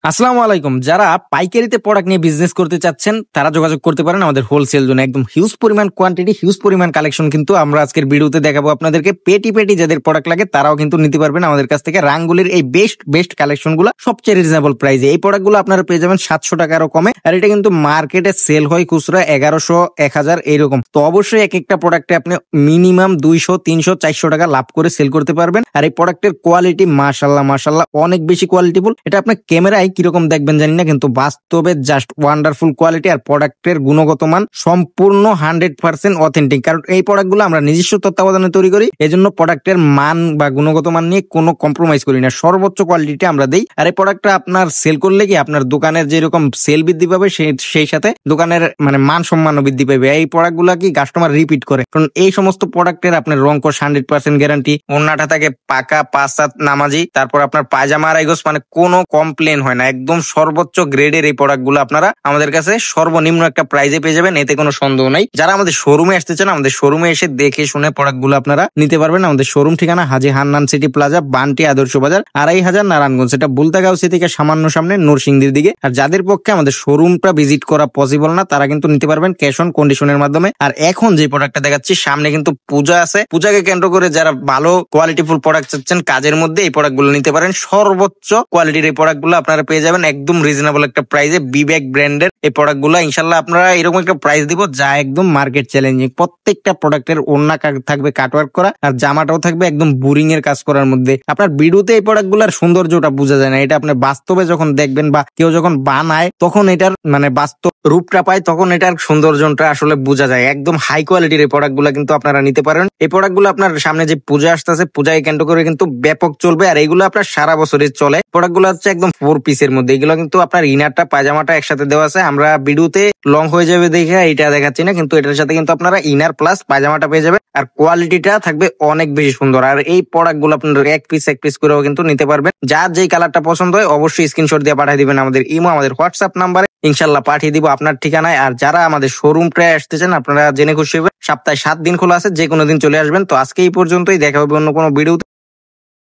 আসসালামু আলাইকুম। যারা পাইকারিতে প্রোডাক্ট নিয়ে বিজনেস করতে চাচ্ছেন তারা যোগাযোগ করতে পারেন আমাদের হোলসেল জন্য। একদম হিউজ পরিমাণ কোয়ান্টিটি, হিউজ পরিমাণ কালেকশন কিন্তু আমরা আজকের ভিডিওতে দেখাবো আপনাদেরকে। পেটি পেটি যাদের প্রোডাক্ট লাগে তারাও কিন্তু নিতে পারবেন আমাদের কাছ থেকে। রাঙ্গুলির এই বেস্ট কালেকশন গুলো সবচেয়ে রিজনেবল প্রাইসে। এই প্রোডাক্ট গুলো আপনারা পেয়ে যাবেন 700 টাকারও কমে। আর এটা কিন্তু মার্কেটে সেল হয় খুচরা 1100, 1000 এইরকম। তো অবশ্যই এক একটা প্রোডাক্টে আপনি মিনিমাম 200, 300, 400 টাকা লাভ করে সেল করতে পারবেন। আর এই প্রোডাক্টের কোয়ালিটি মাশাআল্লাহ অনেক বেশি কোয়ালিটিফুল। এটা আপনার ক্যামেরায় কিরকম দেখবেন জানি না, কিন্তু বাস্তবে জাস্ট ওয়ান্ডারফুল কোয়ালিটি। আর প্রোডাক্টের গুণগত মান সম্পূর্ণ 100% অথেন্টিক। কারণ এই প্রোডাক্টগুলো আমরা নিজস্ব তত্ত্বাবধানে তৈরি করি, এজন্য প্রোডাক্টের মান বা গুণগত মান নিয়ে কোনো কম্প্রোমাইজ করি না, সর্বোচ্চ কোয়ালিটিটা আমরা দেই। আর এই প্রোডাক্টটা আপনার সেল করলে কি আপনার দোকানের যেরকম সেল বৃদ্ধি পাবে সেই সাথে দোকানের মান সম্মানও বৃদ্ধি পাবে। এই প্রোডাক্টগুলো কি কাস্টমার রিপিট করে, কারণ এই সমস্ত প্রোডাক্টের আপনার রংকশ 100% গ্যারান্টি। ওন্নাটা থাকে পাকা 5-7 নামাজি। তারপর আপনার পায়জামা আড়াইগজ, মানে কোনো কমপ্লেন হয় না। একদম সর্বোচ্চ গ্রেডের এই প্রোডাক্টগুলো আপনারা আমাদের কাছে সর্বনিম্ন একটা প্রাইজে পেয়ে যাবেন, এতে কোনো সন্দেহ নাই। যারা আমাদের শোরুমে আসতে চান, আমাদের শোরুমে এসে দেখে শুনে প্রোডাক্টগুলো আপনারা নিতে পারবেন। আমাদের শোরুম ঠিকানা হাজী হান্নান সিটি প্লাজা, বান্টি আদর্শ বাজার, 2500 নারায়ণগঞ্জ। এটা বুলতাগাঁও থেকে সামান্য সামনে নরসিংদীর দিকে। আর যাদের পক্ষে আমাদের শোরুমটা ভিজিট করা পসিবল না, তারা কিন্তু নিতে পারবেন ক্যাশ অন কন্ডিশনের মাধ্যমে। আর এখন যে প্রোডাক্টটা দেখাচ্ছি, সামনে কিন্তু পূজা আছে, পূজাকে কেন্দ্র করে যারা ভালো কোয়ালিটিফুল প্রোডাক্ট চাচ্ছেন কাজের মধ্যে, এই প্রোডাক্টগুলো নিতে পারেন। সর্বোচ্চ কোয়ালিটির এই প্রোডাক্টগুলো আপনারা পেয়ে যাবেন একদম রিজনেবল একটা প্রাইসে। বিবেক ব্র্যান্ডের এই প্রোডাক্টগুলো ইনশাল্লাহ আপনারা এরকম একটা প্রাইস দিব যা একদম মার্কেট চ্যালেঞ্জিং। প্রত্যেকটা প্রোডাক্টের ওড়না থাকবে কাটওয়ার্ক করা, আর জামাটাও থাকবে একদম বোরিং এর কাজ করার মধ্যে। আপনার ভিডিওতে এই প্রোডাক্টগুলোর সৌন্দর্যটা বোঝা যায় না, এটা আপনি বাস্তবে যখন দেখবেন বা কেউ যখন বানায় তখন এটার বাস্তব রূপটা পায়, তখন এটার সৌন্দর্যটা আসলে বোঝা যায়। একদম হাই কোয়ালিটির এই প্রোডাক্টগুলো কিন্তু আপনারা নিতে পারেন। এই প্রোডাক্টগুলো আপনার সামনে যে পূজা আসতেছে, পূজায় কেন্দ্র করে কিন্তু ব্যাপক চলবে। আর এইগুলো আপনার সারা বছরই চলে। প্রোডাক্টগুলো হচ্ছে একদম 4 পিসের মধ্যে। এগুলো কিন্তু আপনার ইনারটা পায়জামাটা একসাথে দেওয়া আছে। আমরা ভিডিওতে লং হয়ে যাবে দেখে এটা দেখাচ্ছি না, কিন্তু এটার সাথে কিন্তু আপনারা ইনার প্লাস পায়জামাটা পেয়ে যাবেন। আর কোয়ালিটিটা থাকবে অনেক বেশি সুন্দর। আর এই প্রোডাক্টগুলো আপনারা এক পিস করেও কিন্তু নিতে পারবেন। যার যেই কালারটা পছন্দ হয় অবশ্যই স্ক্রিনশট দিয়ে পাঠিয়ে দিবেন আমাদের ইমো, আমাদের হোয়াটসঅ্যাপ নাম্বারে। ইনশাল্লাহ পাঠিয়ে দিব আপনার ঠিকানায়। আর যারা আমাদের শোরুমটায় আসতেছেন আপনারা জেনে খুশি হবেন, সপ্তাহে 7 দিন খোলা আছে, যে কোনো দিন চলে আসবেন। তো আজকে এই পর্যন্তই, দেখা হবে অন্য কোনো ভিডিওতে।